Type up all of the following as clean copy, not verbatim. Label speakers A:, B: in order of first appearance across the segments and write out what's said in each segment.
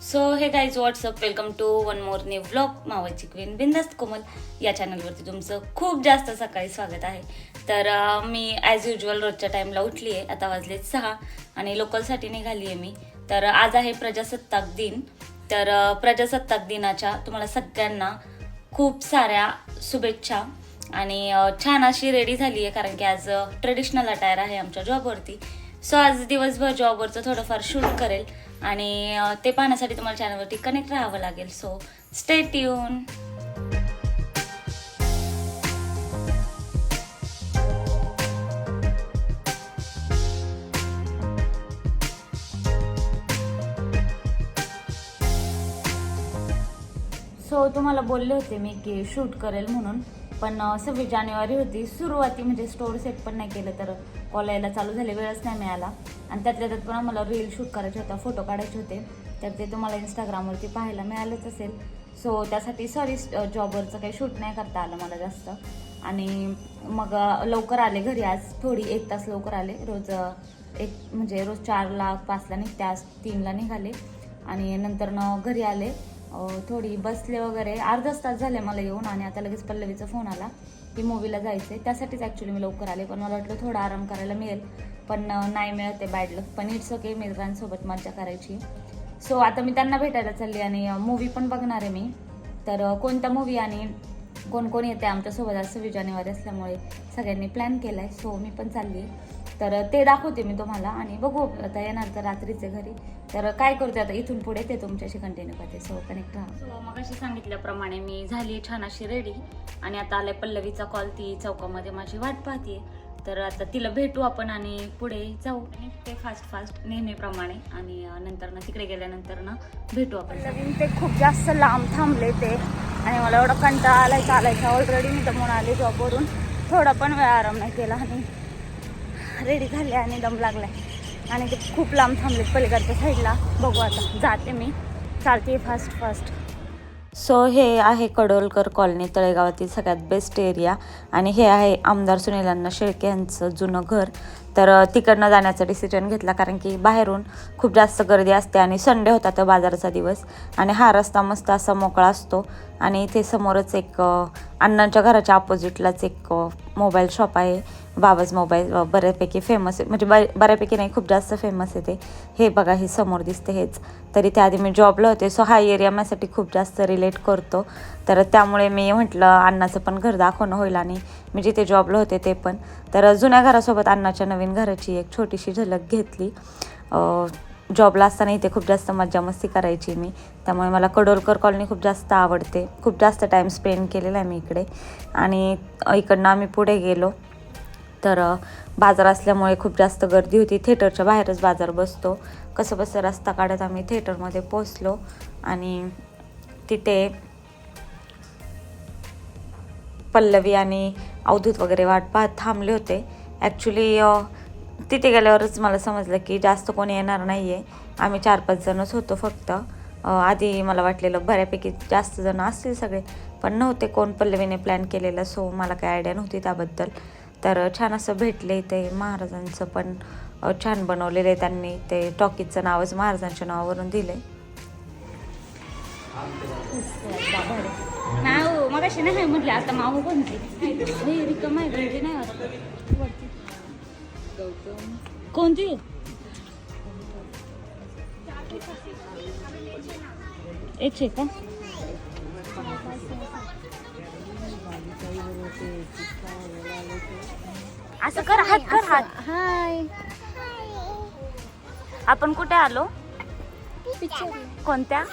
A: So hey guys what's up, welcome to one more new vlog. मावळची queen बिंदास्त कोमल या चॅनलवरती तुमचं खूप जास्त सकाळी स्वागत आहे. तर मी ॲज युजल रोजच्या टाईमला उठली आहे. आता वाजले 6 आणि लोकलसाठी निघाली आहे मी. तर आज आहे प्रजासत्ताक दिन. तर प्रजासत्ताक दिनाच्या तुम्हाला सगळ्यांना खूप साऱ्या शुभेच्छा. आणि छान अशी रेडी झाली आहे कारण की आज ट्रेडिशनल अटायर आहे आमच्या जॉबवरती. सो आज दिवसभर जॉबवरचं थोडंफार शूट करेल आणि ते पाहण्यासाठी तुम्हाला चॅनलवरती कनेक्ट राहावं लागेल. So stay tune. सो तुम्हाला बोलले होते मी की शूट करेल म्हणून, पण 26 जानेवारी होती. सुरुवाती म्हणजे स्टोर सेट पण नाही केलं तर कॉल यायला चालू झाले, वेळच नाही मिळाला. आणि त्यातल्या त्यात पण आम्हाला रील शूट करायचे होता, फोटो काढायचे होते. तर ते तुम्हाला इंस्टाग्रामवरती पाहायला मिळालंच असेल. सो त्यासाठी सॉरी, जॉबवरचं काही शूट नाही करता आलं मला जास्त. आणि मग लवकर आले घरी. आज थोडी 1 तास लवकर आले. रोज म्हणजे रोज 4ला 5ला निघते, आज 3ला निघाले. आणि नंतर घरी आले, थोडी बसले वगैरे. अर्धाच तास झाले मला येऊन. आणि आता लगेच पल्लवीचा फोन आला की मूवीला जायचं आहे. त्यासाठीच ॲक्च्युली मी लवकर आले. पण मला वाटलं थोडा आराम करायला मिळेल, पण नाही मिळत ते, बॅड लक. पण इट्स ओके, मित्रांसोबत मज्जा करायची. सो आता मी त्यांना भेटायला चालली आणि मूवी पण बघणार आहे मी. तर कोणता मूवी आणि कोण कोण येते आमच्यासोबत, आज 26 जानेवारी असल्यामुळे सगळ्यांनी प्लॅन केला आहे. सो मी पण चालली. तर ते दाखवते मी तुम्हाला. आणि बघू आता येणार तर रात्रीचे घरी. तर काय करते आता इथून पुढे ते तुमच्याशी कंटिन्यू करते. सो कनेक्ट राहा. सो मग अशी सांगितल्याप्रमाणे मी झाली छान अशी रेडी. आणि आता आलाय पल्लवीचा कॉल. ती चौकामध्ये माझी वाट पाहते. तर आता तिला भेटू आपण आणि पुढे जाऊ. ते फास्ट नेहमीप्रमाणे. आणि नंतर तिकडे गेल्यानंतर भेटू आपण. पल्लवी ते खूप जास्त लांब थांबले ते. आणि मला एवढा कंटाळा आलाय चालायचा. ऑलरेडी मी दमून आले जॉबवरून. थोडा पण वेळ आराम नाही केला आणि रेडी झाले आणि दम लागलाय. आणि ते खूप लांब थांबले पलीकडच्या साईडला. बघू आता जाते मी, चालते फास्ट. सो हे आहे कडोलकर कॉलनी, तळेगावातील सगळ्यात बेस्ट एरिया. आणि हे आहे आमदार सुनील अण्णा शेळके यांचं जुनं घर. तर तिकडनं जाण्याचा डिसिजन घेतला कारण की बाहेरून खूप जास्त गर्दी असते आणि संडे होता तर बाजाराचा दिवस. आणि हा रस्ता मस्त असा मोकळा असतो. आणि इथे समोरच एक अण्णांच्या घराच्या अपोजिटलाच एक मोबाईल शॉप आहे, बाबाज मोबाईल. बऱ्यापैकी फेमस आहे, म्हणजे बऱ्यापैकी नाही, खूप जास्त फेमस आहे ते. हे बघा, हे समोर दिसते हेच. तरी त्याआधी मी जॉबला होते. सो हा एरिया माझ्यासाठी खूप जास्त रिलेट करतो. तर त्यामुळे मी म्हटलं अण्णाचं पण घर दाखवणं होईल आणि मी जिथे जॉबला होते ते पण. तर जुन्या घरासोबत अण्णाच्या नवीन घराची एक छोटीशी झलक घेतली. जॉबला असताना इथे खूप जास्त मज्जा मस्ती करायची मी. त्यामुळे मला कडोलकर कॉलनी खूप जास्त आवडते. खूप जास्त टाईम स्पेंड केलेला आहे मी इकडे. आणि इकडनं आम्ही पुढे गेलो तर बाजार असल्यामुळे खूप जास्त गर्दी होती. थिएटरच्या बाहेरच बाजार बसतो. कसं रस्ता काढत आम्ही थिएटरमध्ये पोचलो. आणि तिथे पल्लवी आणि अवधूत वगैरे वाट पाहत थांबले होते. ॲक्च्युली तिथे गेल्यावरच मला समजलं की जास्त कोणी येणार नाही आहे. आम्ही 4-5 जणच होतो फक्त. आधी मला वाटलेलं बऱ्यापैकी जास्त जण असतील सगळे, पण नव्हते कोण. पल्लवीने प्लॅन केलेला, सो मला काही आयडिया नव्हती त्याबद्दल. तर छान असं भेटले. ते महाराजांचं पण छान बनवलेलं आहे त्यांनी. ते टॉकीजचं नावच महाराजांच्या नावावरून दिले. नाव मग अशी नाही म्हटलं, आता माऊ कोणती रिकम आहे म्हणजे नाही होता कोणती. एकशे का असं कर, हात. हाय, आपण कुठे आलो? कोणत्या?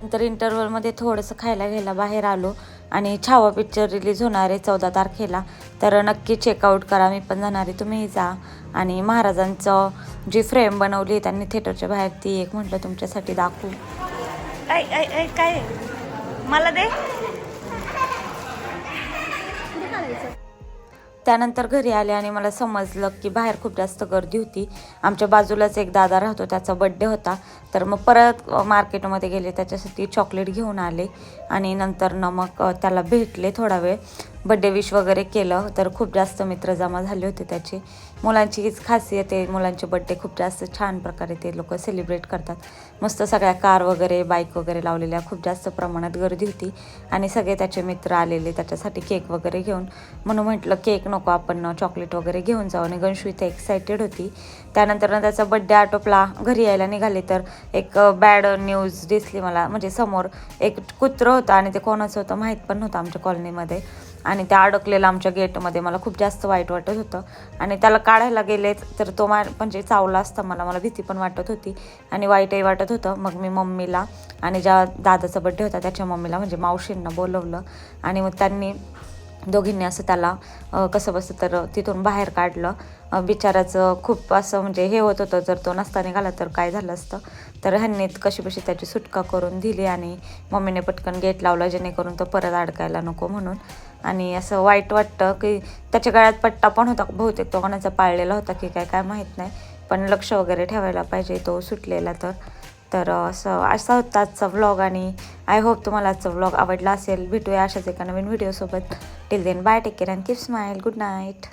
A: नंतर इंटरव्हलमध्ये थोडंसं खायला घ्यायला बाहेर आलो. आणि छावा पिक्चर रिलीज होणार आहे 14 तारखेला. तर नक्की चेकआउट करा, मी पण जाणार आहे, तुम्हीही जा. आणि महाराजांचं जी फ्रेम बनवली त्यांनी थिएटरच्या बाहेर, ती एक म्हटलं तुमच्यासाठी दाखवू. काय मला दे. त्यानंतर घरी आले आणि मला समजलं की बाहेर खूप जास्त गर्दी होती. आमच्या बाजूलाच एक दादा राहतो, त्याचा बड्डे होता. तर मग परत मार्केटमध्ये गेले, त्याच्यासाठी चॉकलेट घेऊन आले. आणि नंतर मग त्याला भेटले थोडा वेळ, बड्डे विश वगैरे केलं. तर खूप जास्त मित्र जमा झाले होते त्याचे. मुलांची हीच खासियत आहे, मुलांचे बड्डे खूप जास्त छान प्रकारे ते लोक सेलिब्रेट करतात. मस्त सगळ्या कार वगैरे बाईक वगैरे लावलेल्या, खूप जास्त प्रमाणात गर्दी होती आणि सगळे त्याचे मित्र आलेले त्याच्यासाठी केक वगैरे घेऊन. म्हणून म्हटलं केक नको, आपण चॉकलेट वगैरे घेऊन जाऊ. आणि गंशू इथे एक्सायटेड होती. त्यानंतर त्याचा बड्डे आटोपला, घरी यायला निघाले तर एक बॅड न्यूज दिसली मला. म्हणजे समोर एक कुत्रं होतं आणि ते कोणाचं होतं माहीत पण नव्हतं आमच्या कॉलनीमध्ये, आणि ते अडकलेलं आमच्या गेटमध्ये. मला खूप जास्त वाईट वाटत होतं आणि त्याला काढायला गेले तर तो म्हणजे चावला असता मला भीती पण वाटत होती आणि वाईटही वाटत होतं. मग मी मम्मीला आणि ज्या दादाचा बड्डे होता त्याच्या मम्मीला म्हणजे मावशींना बोलवलं आणि मग त्यांनी दोघींनी असं त्याला कसं बसं तर तिथून बाहेर काढलं. बिचाराचं खूप असं म्हणजे हे होत होतं, जर तो नसता निघाला तर काय झालं असतं. तर ह्यांनी कशी त्याची सुटका करून दिली आणि मम्मीने पटकन गेट लावला जेणेकरून तो परत अडकायला नको म्हणून. आणि असं वाईट वाटतं की त्याच्या गळ्यात पट्टा पण होता, बहुतेक तो कोणाचा पाळलेला होता की काय माहीत नाही, पण लक्ष वगैरे ठेवायला पाहिजे तो सुटलेला तर असा होता आजचा व्लॉग. आणि आय होप तुम्हाला आजचा व्लॉग आवडला असेल. भेटूया अशाच एका नवीन व्हिडिओसोबत. Till then bye, take care and keep smile. Good night.